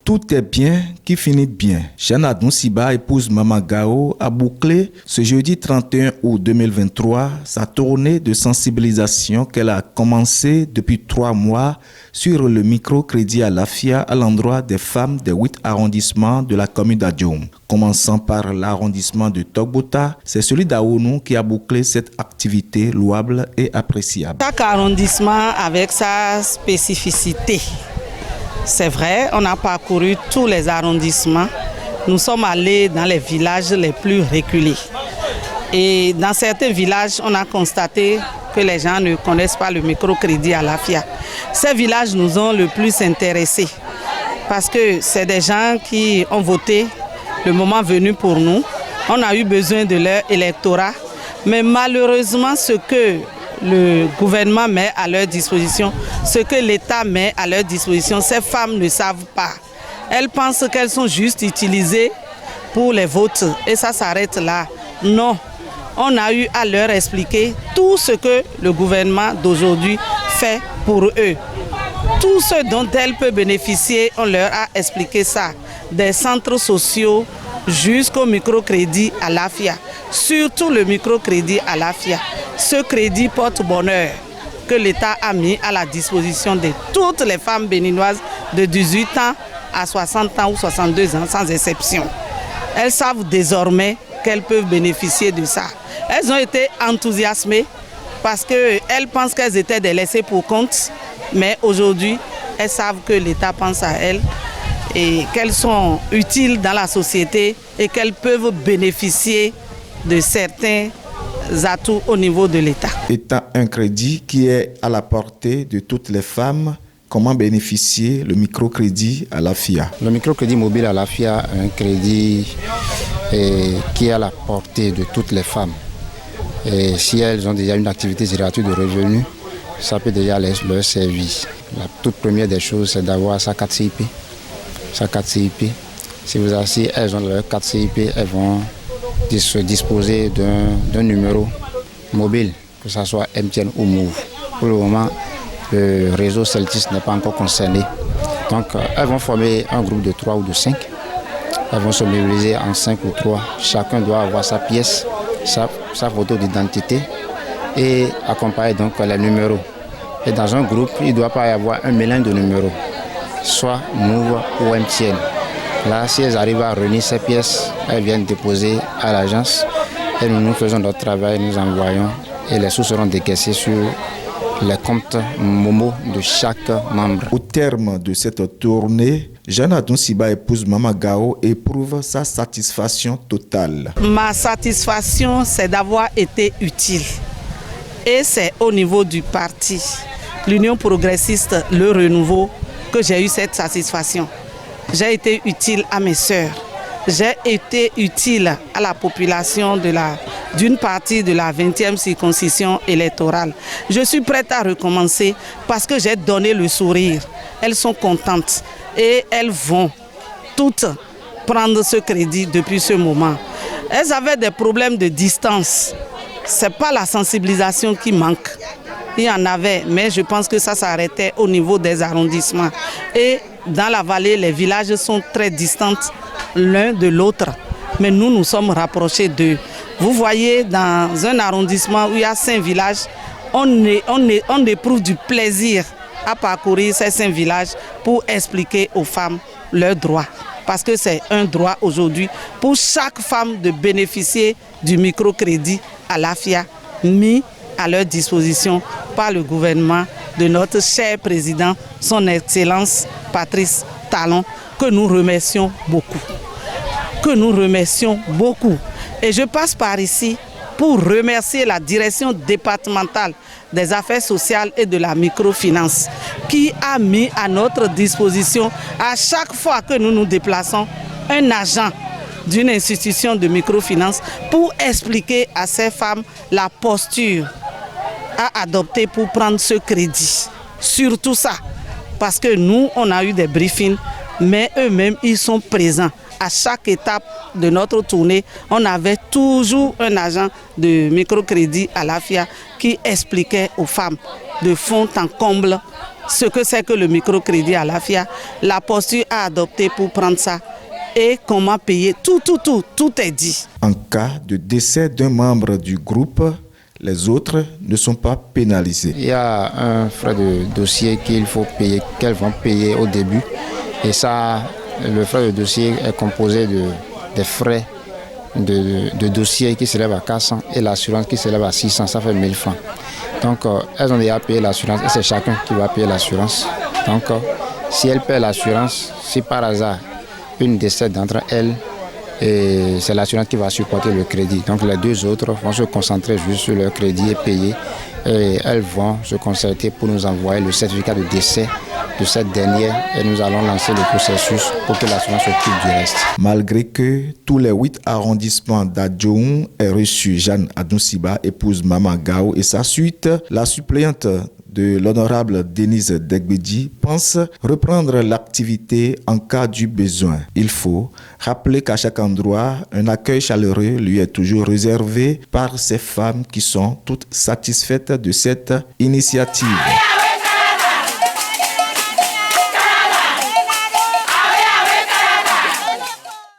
Tout est bien qui finit bien. Jeanne Adounciba, épouse Maman Gao, a bouclé ce jeudi 31 août 2023 sa tournée de sensibilisation qu'elle a commencé depuis 3 mois sur le microcrédit à l'AFIA à l'endroit des femmes des 8 arrondissements de la commune d'Adioum. Commençant par l'arrondissement de Togbota, c'est celui d'Aounou qui a bouclé cette activité louable et appréciable. Chaque arrondissement avec sa spécificité. C'est vrai, on a parcouru tous les arrondissements. Nous sommes allés dans les villages les plus reculés. Et dans certains villages, on a constaté que les gens ne connaissent pas le microcrédit à l'AFIA. Ces villages nous ont le plus intéressés parce que c'est des gens qui ont voté le moment venu pour nous. On a eu besoin de leur électorat. Mais malheureusement, ce que le gouvernement met à leur disposition, ce que l'État met à leur disposition, ces femmes ne savent pas. Elles pensent qu'elles sont juste utilisées pour les votes et ça s'arrête là. Non, on a eu à leur expliquer tout ce que le gouvernement d'aujourd'hui fait pour eux. Tout ce dont elles peuvent bénéficier, on leur a expliqué ça. Des centres sociaux jusqu'au microcrédit à l'AFIA. Surtout le microcrédit à l'AFIA. Ce crédit porte-bonheur que l'État a mis à la disposition de toutes les femmes béninoises de 18 ans à 60 ans ou 62 ans, sans exception. Elles savent désormais qu'elles peuvent bénéficier de ça. Elles ont été enthousiasmées parce qu'elles pensent qu'elles étaient des laissées pour compte, mais aujourd'hui, elles savent que l'État pense à elles et qu'elles sont utiles dans la société et qu'elles peuvent bénéficier de certains atouts au niveau de l'État. Étant un crédit qui est à la portée de toutes les femmes, comment bénéficier le microcrédit à l'AFIA? Le microcrédit mobile à l'AFIA est un crédit qui est à la portée de toutes les femmes. Et si elles ont déjà une activité génératrice de revenus, ça peut déjà leur servir. La toute première des choses, c'est d'avoir sa carte CIP. Sa carte CIP. Si elles ont leur carte CIP, elles vont se disposer d'un numéro mobile, que ce soit MTN ou Move. Pour le moment, le réseau Celtis n'est pas encore concerné. Donc, elles vont former un groupe de 3 ou de 5. Elles vont se mobiliser en 5 ou 3. Chacun doit avoir sa pièce, sa photo d'identité et accompagner donc les numéros. Et dans un groupe, il ne doit pas y avoir un mélange de numéros, soit Move ou MTN. Là, si elles arrivent à réunir ces pièces, elles viennent déposer à l'agence et nous faisons notre travail, nous envoyons et les sous seront décaissés sur les comptes Momo de chaque membre. Au terme de cette tournée, Jeanne Adounciba, épouse Maman Gao, éprouve sa satisfaction totale. Ma satisfaction, c'est d'avoir été utile. Et c'est au niveau du parti, l'Union progressiste, le renouveau, que j'ai eu cette satisfaction. J'ai été utile à mes sœurs. J'ai été utile à la population d'une partie de la 20e circonscription électorale. Je suis prête à recommencer parce que j'ai donné le sourire. Elles sont contentes et elles vont toutes prendre ce crédit depuis ce moment. Elles avaient des problèmes de distance. Ce n'est pas la sensibilisation qui manque. Il y en avait, mais je pense que ça s'arrêtait au niveau des arrondissements. Et dans la vallée, les villages sont très distants l'un de l'autre. Mais nous sommes rapprochés d'eux. Vous voyez, dans un arrondissement où il y a 5 villages, on éprouve du plaisir à parcourir ces 5 villages pour expliquer aux femmes leurs droits. Parce que c'est un droit aujourd'hui pour chaque femme de bénéficier du microcrédit à l'AFIA mis à leur disposition par le gouvernement de notre cher président, son Excellence Patrice Talon, que nous remercions beaucoup. Et je passe par ici pour remercier la direction départementale des affaires sociales et de la microfinance qui a mis à notre disposition à chaque fois que nous nous déplaçons un agent d'une institution de microfinance pour expliquer à ces femmes la posture à adopter pour prendre ce crédit. Surtout ça, parce que nous, on a eu des briefings, mais eux-mêmes, ils sont présents. À chaque étape de notre tournée, on avait toujours un agent de microcrédit à l'AFIA qui expliquait aux femmes de fond en comble ce que c'est que le microcrédit à l'AFIA, la posture à adopter pour prendre ça et comment payer. Tout est dit. En cas de décès d'un membre du groupe, les autres ne sont pas pénalisés. Il y a un frais de dossier qu'il faut payer, qu'elles vont payer au début. Et ça, le frais de dossier est composé des frais de dossier qui s'élèvent à 400 et l'assurance qui s'élève à 600, ça fait 1000 francs. Donc, elles ont déjà payé l'assurance et c'est chacun qui va payer l'assurance. Donc, si elles paient l'assurance, si par hasard une décède d'entre elles, et c'est l'assurance qui va supporter le crédit. Donc les deux autres vont se concentrer juste sur leur crédit et payer. Et elles vont se concerter pour nous envoyer le certificat de décès de cette dernière et nous allons lancer le processus pour que l'assurance s'occupe du reste. Malgré que tous les 8 arrondissements d'Adjoun aient reçu Jeanne Adoussiba, épouse Maman Gao, et sa suite, la suppléante de l'honorable Denise Degbedi pense reprendre l'activité en cas du besoin. Il faut rappeler qu'à chaque endroit, un accueil chaleureux lui est toujours réservé par ces femmes qui sont toutes satisfaites de cette initiative.